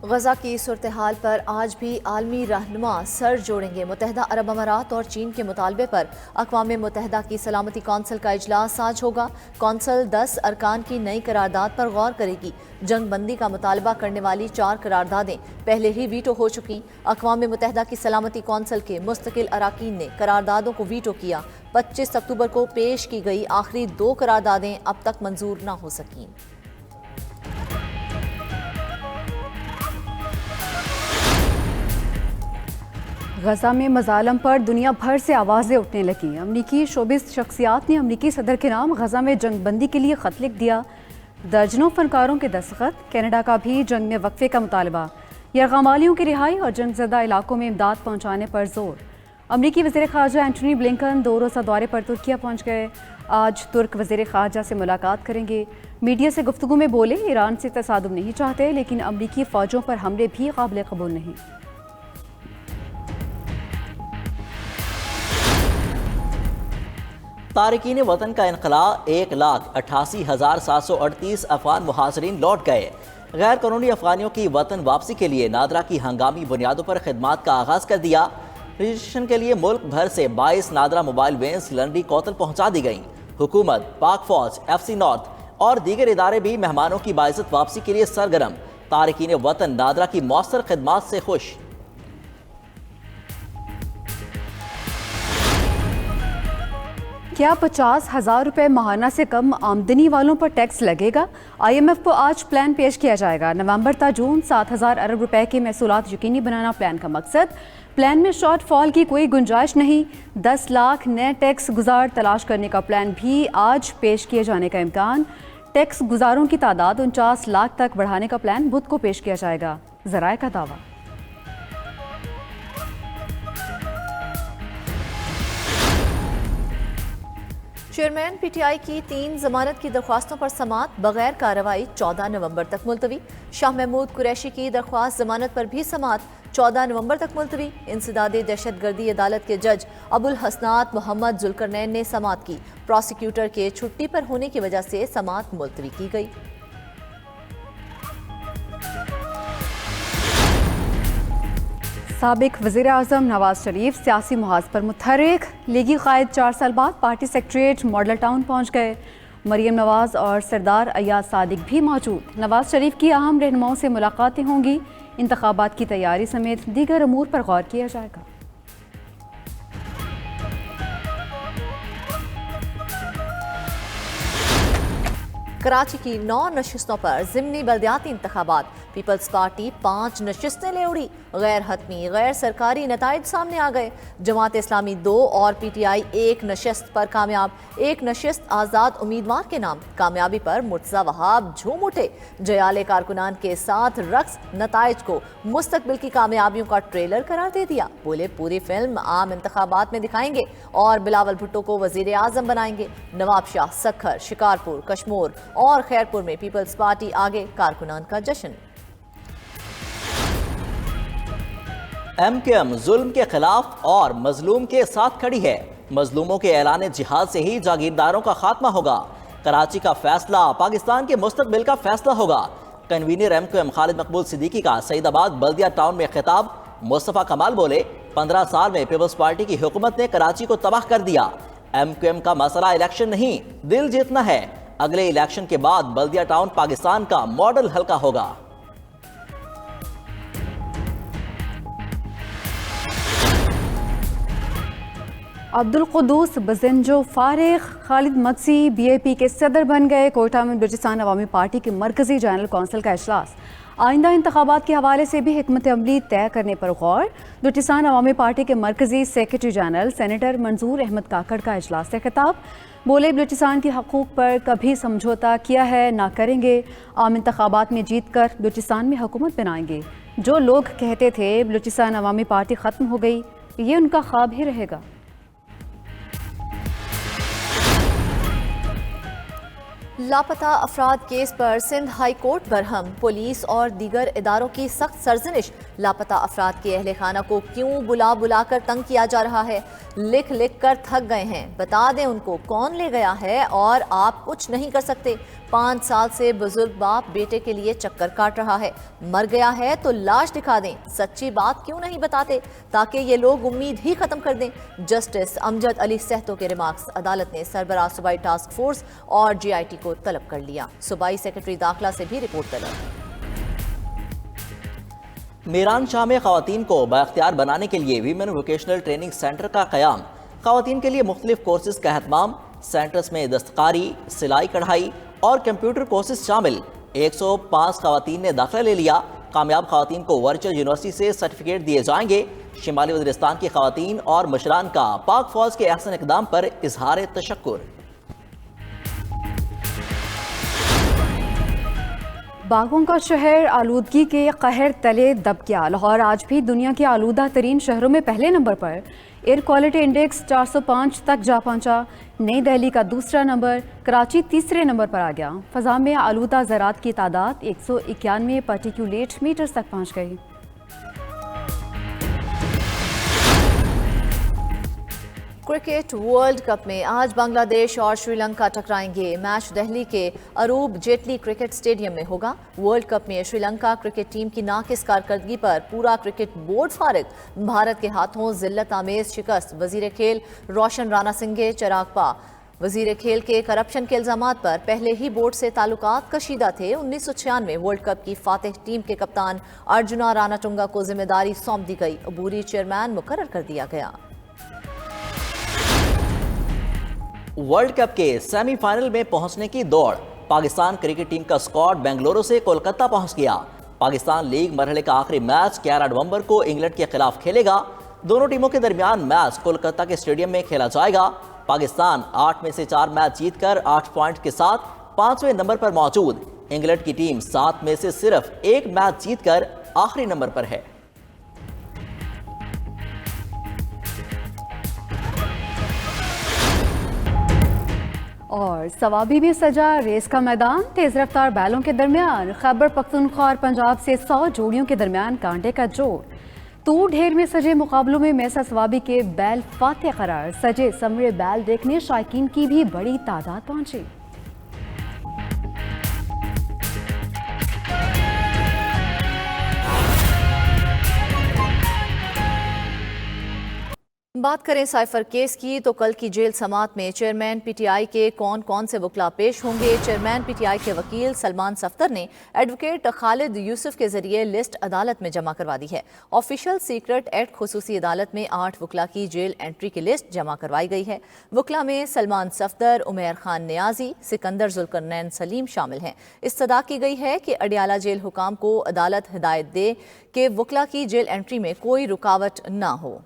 غزہ کی صورتحال پر آج بھی عالمی رہنما سر جوڑیں گے۔ متحدہ عرب امارات اور چین کے مطالبے پر اقوام متحدہ کی سلامتی کونسل کا اجلاس آج ہوگا۔ کونسل 10 ارکان کی نئی قرارداد پر غور کرے گی۔ جنگ بندی کا مطالبہ کرنے والی 4 قراردادیں پہلے ہی ویٹو ہو چکیں۔ اقوام متحدہ کی سلامتی کونسل کے مستقل اراکین نے قراردادوں کو ویٹو کیا۔ 25 اکتوبر کو پیش کی گئی آخری 2 قراردادیں اب تک منظور نہ ہو سکیں۔ غزہ میں مظالم پر دنیا بھر سے آوازیں اٹھنے لگیں۔ امریکی شوبز شخصیات نے امریکی صدر کے نام غزہ میں جنگ بندی کے لیے خط لکھ دیا۔ درجنوں فنکاروں کے دستخط۔ کینیڈا کا بھی جنگ میں وقفے کا مطالبہ۔ یرغمالیوں کی رہائی اور جنگ زدہ علاقوں میں امداد پہنچانے پر زور۔ امریکی وزیر خارجہ اینٹونی بلنکن 2 روزہ دورے پر ترکیہ پہنچ گئے۔ آج ترک وزیر خارجہ سے ملاقات کریں گے۔ میڈیا سے گفتگو میں بولے ایران سے تصادم نہیں چاہتے، لیکن امریکی فوجوں پر حملے بھی قابل قبول نہیں۔ تارکین وطن کا انخلاء 1,88,738 افغان مہاجرین لوٹ گئے۔ غیر قانونی افغانیوں کی وطن واپسی کے لیے نادرا کی ہنگامی بنیادوں پر خدمات کا آغاز کر دیا۔ رجسٹریشن کے لیے ملک بھر سے 22 نادرا موبائل وینز لنڈی کوتل پہنچا دی گئیں۔ حکومت، پاک فوج، FC نارتھ اور دیگر ادارے بھی مہمانوں کی باعزت واپسی کے لیے سرگرم۔ تارکین وطن نادرا کی مؤثر خدمات سے خوش۔ کیا 50,000 روپے ماہانہ سے کم آمدنی والوں پر ٹیکس لگے گا؟ IMF کو آج پلان پیش کیا جائے گا۔ نومبر تا جون 7,000 ارب روپے کے محصولات یقینی بنانا پلان کا مقصد۔ پلان میں شارٹ فال کی کوئی گنجائش نہیں۔ 10 لاکھ نئے ٹیکس گزار تلاش کرنے کا پلان بھی آج پیش کیے جانے کا امکان۔ ٹیکس گزاروں کی تعداد 49 لاکھ تک بڑھانے کا پلان بدھ کو پیش کیا جائے گا، ذرائع کا دعویٰ۔ چیئرمین PTI کی 3 ضمانت کی درخواستوں پر سماعت بغیر کارروائی 14 نومبر تک ملتوی۔ شاہ محمود قریشی کی درخواست ضمانت پر بھی سماعت 14 نومبر تک ملتوی۔ انسداد دہشت گردی عدالت کے جج ابو الحسنات محمد ذوالقرنین نے سماعت کی۔ پروسیکیوٹر کے چھٹی پر ہونے کی وجہ سے سماعت ملتوی کی گئی۔ سابق وزیر اعظم نواز شریف سیاسی محاذ پر متحرک۔ لیگی قائد 4 سال بعد پارٹی سیکریٹریٹ ماڈل ٹاؤن پہنچ گئے۔ مریم نواز اور سردار ایاز صادق بھی موجود۔ نواز شریف کی اہم رہنماؤں سے ملاقاتیں ہوں گی۔ انتخابات کی تیاری سمیت دیگر امور پر غور کیا جائے گا۔ کراچی کی 9 نشستوں پر ضمنی بلدیاتی انتخابات۔ پیپلز پارٹی 5 نشستیں لے اڑی۔ غیر حتمی غیر سرکاری نتائج سامنے آ گئے۔ جماعت اسلامی 2 اور PTI 1 نشست پر کامیاب۔ 1 نشست آزاد امیدوار کے نام۔ کامیابی پر مرتضی وہاب جھوم اٹھے۔ جیالے کارکنان کے ساتھ رقص نتائج کو مستقبل کی کامیابیوں کا ٹریلر قرار دے دیا۔ بولے پوری فلم عام انتخابات میں دکھائیں گے اور بلاول بھٹو کو وزیر اعظم بنائیں گے۔ نواب شاہ، سکھر، شکارپور، کشمور اور خیرپور میں پیپلز پارٹی آگے، کارکنان کا جشن۔ MKM ظلم کے خلاف اور مظلوم کے ساتھ کھڑی ہے۔ مظلوموں کے اعلان جہاد سے ہی جاگیرداروں کا خاتمہ ہوگا۔ کراچی کا فیصلہ پاکستان کے مستقبل کا فیصلہ ہوگا۔ کنوینر MKM خالد مقبول صدیقی کا سعید آباد بلدیہ ٹاؤن میں خطاب۔ مصطفیٰ کمال بولے 15 سال میں پیپلز پارٹی کی حکومت نے کراچی کو تباہ کر دیا۔ MKM کا مسئلہ الیکشن نہیں، دل جیتنا ہے۔ اگلے الیکشن کے بعد بلدیہ ٹاؤن پاکستان کا ماڈل حلقہ ہوگا۔ عبدالقدوس بزنجو فارغ۔ خالد مدسی BAP کے صدر بن گئے۔ کوئٹہ میں بلوچستان عوامی پارٹی کی مرکزی جنرل کونسل کا اجلاس۔ آئندہ انتخابات کے حوالے سے بھی حکمت عملی طے کرنے پر غور۔ بلوچستان عوامی پارٹی کے مرکزی سیکرٹری جنرل سینیٹر منظور احمد کاکڑ کا اجلاس سے خطاب۔ بولے بلوچستان کے حقوق پر کبھی سمجھوتا کیا ہے نہ کریں گے۔ عام انتخابات میں جیت کر بلوچستان میں حکومت بنائیں گے۔ جو لوگ کہتے تھے بلوچستان عوامی پارٹی ختم ہو گئی، یہ ان کا خواب ہی رہے گا۔ لاپتہ افراد کیس پر سندھ ہائی کورٹ برہم۔ پولیس اور دیگر اداروں کی سخت سرزنش۔ لاپتہ افراد کے اہل خانہ کو کیوں بلا بلا کر تنگ کیا جا رہا ہے؟ لکھ لکھ کر تھک گئے ہیں، بتا دیں ان کو کون لے گیا ہے اور آپ کچھ نہیں کر سکتے۔ 5 سال سے بزرگ باپ بیٹے کے لیے چکر کاٹ رہا ہے، مر گیا ہے تو لاش دکھا دیں، سچی بات کیوں نہیں بتاتے تاکہ یہ لوگ امید ہی ختم کر دیں۔ جسٹس امجد علی سہتو کے ریمارکس، عدالت نے سربراہ صوبائی ٹاسک فورس اور جی آئی ٹی کو طلب کر لیا، صوبائی سیکرٹری داخلہ سے بھی رپورٹ طلب۔ میران شاہ میں خواتین کو بااختیار بنانے کے لیے ویمن ووکیشنل ٹریننگ سینٹر کا قیام، خواتین کے لیے مختلف کورسز کا اہتمام، سینٹرز میں دستکاری، سلائی کڑھائی اور کمپیوٹر کورسز شامل۔ 105 خواتین نے داخلہ لے لیا، کامیاب خواتین کو ورچوئل یونیورسٹی سے سرٹیفکیٹ دیے جائیں گے۔ شمالی وزیرستان کی خواتین اور مشران کا پاک فوج کے احسن اقدام پر اظہار تشکر۔ باغوں کا شہر آلودگی کے قہر تلے دب گیا، لاہور آج بھی دنیا کے آلودہ ترین شہروں میں پہلے نمبر پر، ایئر کوالٹی انڈیکس 405 تک جا پہنچا۔ نئی دہلی کا دوسرا نمبر، کراچی تیسرے نمبر پر آ گیا۔ فضا میں آلودہ ذرات کی تعداد 191 پارٹیکیولیٹ میٹرز تک پہنچ گئی۔ کرکٹ ورلڈ کپ میں آج بنگلہ دیش اور شری لنکا ٹکرائیں گے، میچ دہلی کے اروپ جیٹلی کرکٹ اسٹیڈیم میں ہوگا۔ ورلڈ کپ میں شری لنکا کرکٹ ٹیم کی ناقص کارکردگی پر پورا کرکٹ بورڈ فارغ، بھارت کے ہاتھوں ذلت آمیز شکست، وزیر کھیل روشن رانا سنگھے چراغ پا۔ وزیر کھیل کے کرپشن کے الزامات پر پہلے ہی بورڈ سے تعلقات کشیدہ تھے۔ 1996 ورلڈ کپ کی فاتح ٹیم کے کپتان ارجنا رانا ٹنگا کو ذمہ داری سونپ دی گئی، عبوری چیئرمین مقرر کر دیا گیا۔ ورلڈ کپ کے سیمی فائنل میں پہنچنے کی دوڑ، پاکستان کرکٹ ٹیم کا اسکواڈ بنگلورو سے کولکتہ پہنچ گیا۔ پاکستان لیگ مرحلے کا آخری میچ 11 نومبر کو انگلینڈ کے خلاف کھیلے گا۔ دونوں ٹیموں کے درمیان میچ کولکتہ کے اسٹیڈیم میں کھیلا جائے گا۔ پاکستان 8 میں سے 4 میچ جیت کر 8 پوائنٹ کے ساتھ 5ویں نمبر پر موجود، انگلینڈ کی ٹیم 7 میں سے صرف 1 میچ جیت کر آخری نمبر پر ہے۔ اور ثوابی بھی سجا ریس کا میدان، تیز رفتار بیلوں کے درمیان خیبر پختونخوا اور پنجاب سے 100 جوڑیوں کے درمیان کانٹے کا جوڑ۔ تو ڈھیر میں سجے مقابلوں میں میسا ثوابی کے بیل فاتح قرار، سجے سمرے بیل دیکھنے شائقین کی بھی بڑی تعداد پہنچی۔ بات کریں سائفر کیس کی تو کل کی جیل سماعت میں چیئرمین پی ٹی آئی کے کون سے وکلاء پیش ہوں گے۔ چیئرمین پی ٹی آئی کے وکیل سلمان صفدر نے ایڈوکیٹ خالد یوسف کے ذریعے لسٹ عدالت میں جمع کروا دی ہے۔ آفیشل سیکرٹ ایکٹ خصوصی عدالت میں 8 وکلاء کی جیل انٹری کی لسٹ جمع کروائی گئی ہے۔ وکلاء میں سلمان صفدر، عمیر خان نیازی، سکندر ذوالقرنین سلیم شامل ہیں۔ استدعا کی گئی ہے کہ اڈیالہ جیل حکام کو عدالت ہدایت دے کہ وکلاء کی جیل انٹری میں کوئی رکاوٹ نہ ہو۔